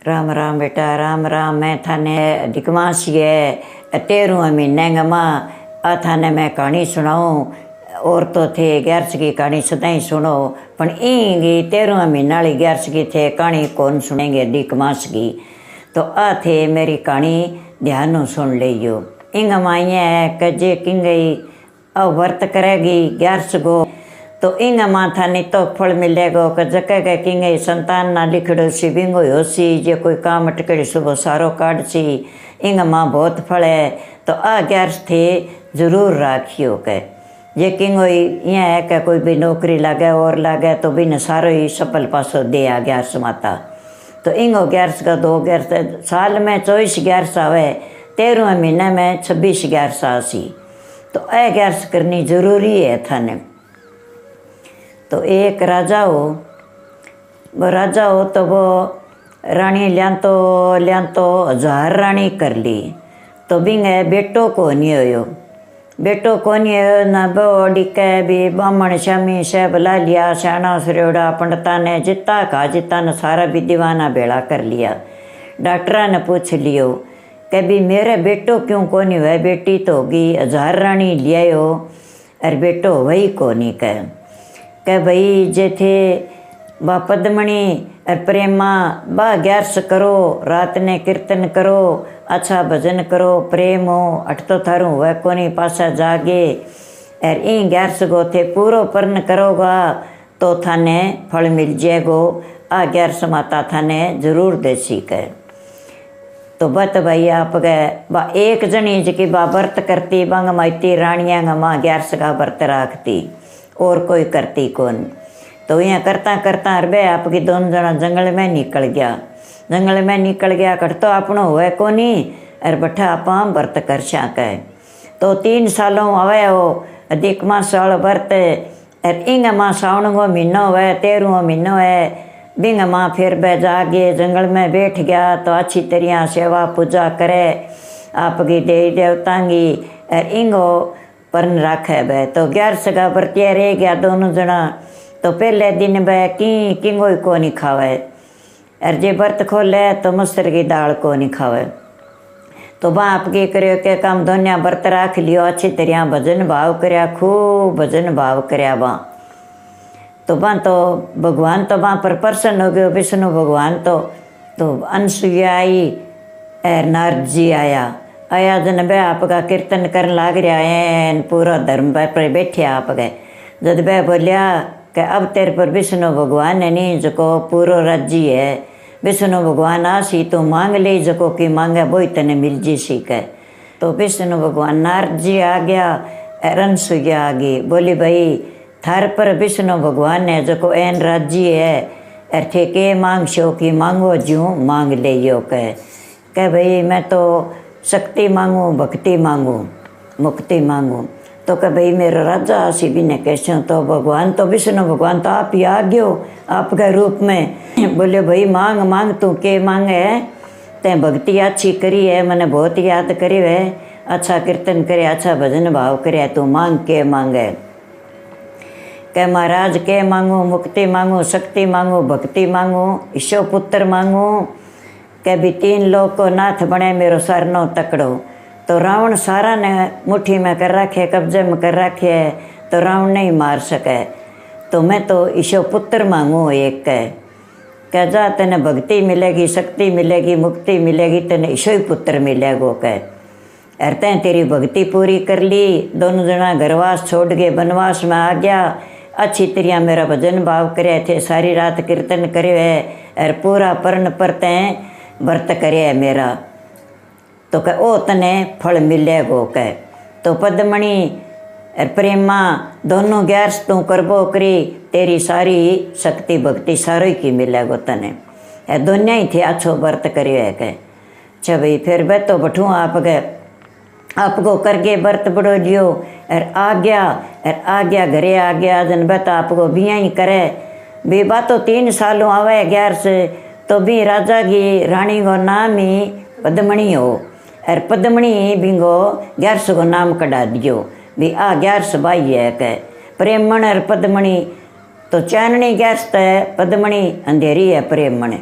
राम राम बेटा, राम राम। मैं थाने अधिक मास है 13वें महीने गमा आ थाने मैं कहानी सुनाऊँ। और तो थे 11 की कहानी सदाई सुनो, पर इंगी 13वें महीना वाली 11 की थे कहानी कौन सुनेंगे अधिक मास की। तो आ थे मेरी कहानी ध्यान सुन लियो। इंग माइया है कजे किंगई अब व्रत करेगी 11 गो, तो इंग माथा नहीं तो फल मिलेगो कि जके के किंगे संतान ना लिखड़ो सी बिंगो होसी जे कोई काम अटकड़ी सुबह सारो काट सी इंग माँ बहुत फल है। तो आ 11 थे जरूर राखियो के जे किंगो यहाँ है कि कोई भी नौकरी लागे और लागे तो भी न सारो ही सफल पासो दे आ 11 माता। तो इंगो 11 का 2 11 साल में 24 11 आवे, 13वें महीने में 26 11 आसी। तो ए 11 करनी जरूरी है थाने। तो एक राजा हो, वो राजा हो तो वो रानी लिया तो 1000 रानी कर ली। तो बिंगे बेटो को नहीं हो, बेटो को नहीं हो ना बड़ी के भी बामण शामी से बुला लिया, श्याणा सरोड़ा पंडिता ने जिता का जिता ने सारा भी दीवाना बेड़ा कर लिया। डॉक्टरा ने पूछ लियो कि भी मेरे बेटो क्यों को नहीं हुआ, बेटी तो होगी 1000 रानी लिया हो और बेटो वही को नहीं कह के भाई जे थे बा पद्मणी और प्रेमा बा 11 करो, रात ने कीर्तन करो, अच्छा भजन करो, प्रेम हो अट तो थारू वह कोनी पासा जागे और इन 11 गो थे पूरो पर्ण करोगा तो थाने फल मिल जाएगो। आ 11 माता थाने जरूर देसी के। तो बत भाई आप गए बा एक जनी जी बा व्रत करती बंग माइती रानिया गमा 11 का व्रत राखती और कोई करती कौन। तो यहाँ करता करता अरबे आपकी दोनों जना जंगल में निकल गया। जंगल में निकल गया कर तो अपनो हुए कोनी अर बठा आप व्रत कर सके। तो 3 सालों आवे हो अधिक मास वाल व्रत और इंग माँ सावन गो महीनो है 13वां महीनो है। बिंग माँ फिर बह जागे जंगल में बैठ गया तो अच्छी तरह सेवा पूजा करे आपकी देवी देवता की और इंगो पर्ण राखे बे। तो 11 का व्रतिया रह गया दोनों जना। तो पहले दिन बह किंगो को नहीं खावे और जे व्रत खोले तो मसूर की दाल को नहीं खावे। तो बाप की करो के काम दोनिया व्रत राख लियो, अच्छी तरह भजन भाव करया, खूब भजन भाव करया बा। तो भगवान तो वहाँ पर प्रसन्न हो गए विष्णु भगवान। तो अनसुईया आई और नारद जी आया जन बे आपका कीर्तन करने लाग रहा है, पूरा धर्म पर बैठे आप गए। जब बे बोलिया कि अब तेरे पर विष्णु भगवान है नहीं जो पूरा राज्य है, विष्णु भगवान आसी तो मांग ले जो कि मांगे वो तने मिल जी सी के। तो विष्णु भगवान नारद जी आ गया और अनसुईया आ गई। बोली भाई थार पर विष्णु भगवान है जो एन राज्य है और थे के मांग शो की मांगो ज्यों मांग ले यो कह भाई मैं तो शक्ति मांगू, भक्ति मांगू, मुक्ति मांगू। तो कह भाई मेरा राजा आसी भी ने कैसे। तो भगवान तो विष्णु भगवान तो आप ही आ गयो आपके रूप में। बोले भाई मांग मांग तू के मांगे है, ते भक्ति अच्छी करी है, मैंने बहुत याद करी है, अच्छा कीर्तन करे, अच्छा भजन भाव करे, तू मांग के मांगे। के महाराज के मांगू, मुक्ति मांगू, शक्ति मांगू, भक्ति मांगू, ईशो पुत्र मांगू के भी 3 लोग को नाथ बने मेरो सरनो तकड़ो। तो रावण सारा ने मुट्ठी में कर रखे, कब्जे में कर रखे, तो रावण नहीं मार सके। तो मैं तो ईशो पुत्र मांगू एक कह जा तेने भक्ति मिलेगी, शक्ति मिलेगी, मुक्ति मिलेगी, तेने ईशो ही पुत्र मिलेगो कह। और तैं तेरी भक्ति पूरी कर ली, दोनों जना घरवास छोड़ के वनवास में आ गया, अच्छी तरह मेरा भजन भाव करे थे, सारी रात कीर्तन करे है और पूरा पर्ण पर तैं व्रत करे मेरा। तो कह ओ तने फल मिलेगो कह। तो पद्मणी और प्रेमा दोनों 11 तू करबो करी, तेरी सारी शक्ति भक्ति सारो की मिलेगो तने। दोनों ही थे अच्छो व्रत करे है कह। अच्छा भाई फिर वे तो बठू आप गए आपको करके व्रत बड़ो लियो और आ गया घरे आ गया जन बता आपको बिया ही करे भी बात। तो 3 सालों आवे 11 से तो भी राजा की रानी को नाम ही पद्मणी हो और पद्मणी बिंगो 11 को नाम कढ़ा दियो भी आ 11 भाई है कह। प्रेमण और पद्मणी तो चाननी 11 है, पद्मणी अंधेरी है प्रेमण।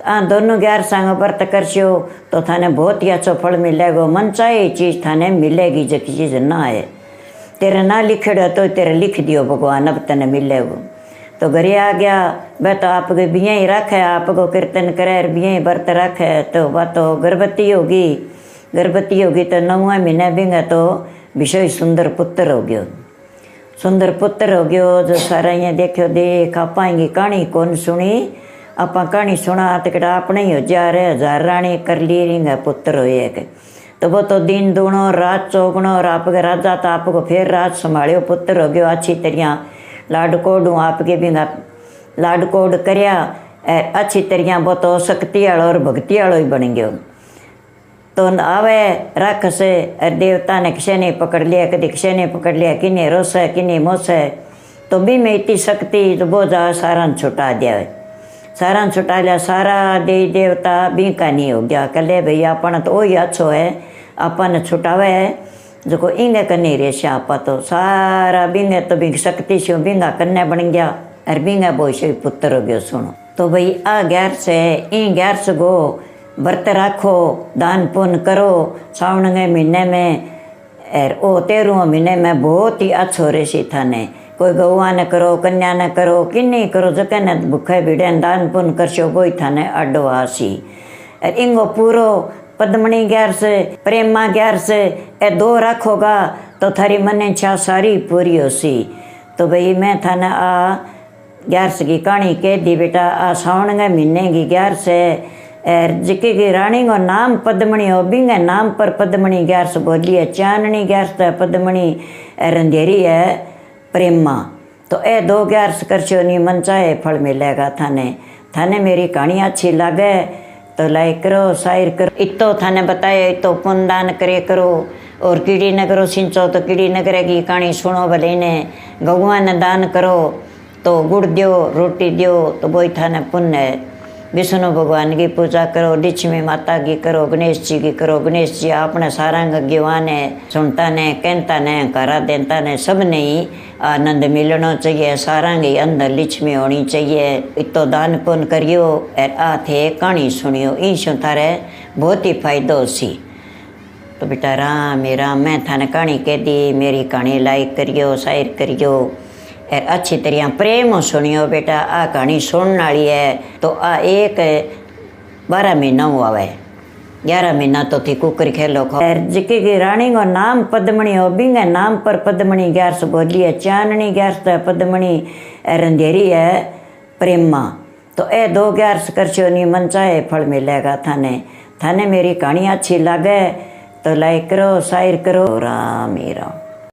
आ दोनों 11 संग व्रत करशो तो थाने बहुत ही अच्छा फल मिलेगा। मन चाहे चीज थाने मिलेगी, जो चीज ना है तेरे ना लिखेड़ा तो तेरे लिख दियो भगवान अब तने मिलेगा। तो घरे आ गया, वह तो आपके बिया ही रखे, आपको कीर्तन करे बिया ही व्रत रखे, तो वह तो गर्भवती होगी। गर्भवती होगी तो 9वां महीने बिंगा तो विषय सुंदर पुत्र हो गयो। सुंदर पुत्र हो गयो जो सारा ये देखो देख आपाएंगी कहानी कौन सुनी, आपा कहानी सुना तो कड़ा अपने ही हो जा रहे 1000 रानी कर ली रिंगा पुत्र हो एक। तो वो तो दिन दूनो रात चौगुनो और आपके राजा तो आपको फिर रात संभालियो पुत्र हो गयो अच्छी तरह। लाडकोडू आपके भी लाडकोड करया अच्छी तरह वो तो शक्ति वालो और भक्ति वालो ही बन गयो। तो आवे राक्षस और देवता ने किसी ने पकड़ लिया, कभी किसी ने पकड़ लिया, किन्हें रोस है किन्हें मोस है, तो भी में इतनी शक्ति तो वो जा सारा छुटा दिया। सारा छुटा लिया, सारा देवी देवता भी का नहीं हो गया। कले भैया अपन तो वही अच्छो है, अपन छुटावे है जो इंगे कन्नी रेशा आपा तो सारा बिंगे तो बिंग शक्ति से बिंगा कन्या बन गया और बिंगा बोई से पुत्र हो गयो। सुनो तो भाई आ 11 गो व्रत राखो, दान पुण्य करो सावन के महीने में और ओ 13वें महीने में बहुत ही अच्छो रेसी थाने। कोई गौवा ने करो, कन्या ने करो, किन्नी करो, जके ने भूखे भीड़े दान पुण्य करशो वही थाने अड्डो आसी। और इंगो पूरो पद्मणी 11 प्रेमा 11 ए 2 रखोगा तो थारी मन इच्छा सारी पूरी होसी। तो भाई मैं थाने आ 11 की कहानी कह दी बेटा। आ सावन के महीने की 11 और जिके की रानी को नाम पद्मणी हो, बिंगे नाम पर पद्मणी 11 बोली है। चांदनी 11 है पद्मणी और अंधेरी है प्रेमा। तो ए 2 11 करशो नहीं मन चाहे फल मिलेगा थाने। थाने मेरी कहानी अच्छी लगे तो लाइक करो, शेयर करो। इतो थाने बताए इतो पुण्य दान करे करो और कीड़ी न करो सिंचो तो कीड़ी न करेगी। कहानी सुनो भले ने गौवा ने दान करो तो गुड़ दियो रोटी दियो तो वही थाने पुण्य है। विष्णु भगवान की पूजा करो, लक्ष्मी माता की करो, गणेश जी की करो। गणेश जी अपने सारंग ज्ञान है, सुनता ने कहता ने करा देता ने सब नहीं आनंद मिलना चाहिए। सारंग ही अंदर लक्ष्मी होनी चाहिए। इतो दान पुण्य करियो और आ थे कहानी सुनियो, इन थारे बहुत ही फायदो सी। तो बेटा राम मैं थाने कहानी कह दी, मेरी कहानी लाइक करियो, शेयर करियो और अच्छी तरह प्रेम सुनियो बेटा। आ कहानी सुनने वाली है तो आ एक 12 महीना आवे, 11 महीना तो थी कुकर खेलो खो। और जिके की रानी को नाम पद्मणी हो, बिंगे नाम पर पद्मणी 11 बोली है। चांदनी 11 पद्मणी और अंधेरी है प्रेमा। तो ए 2 11 करशो नहीं मन चाहे फल मिलेगा थाने। थाने मेरी कहानी अच्छी लगे तो लाइक करो, शेयर करो। राम ही राम।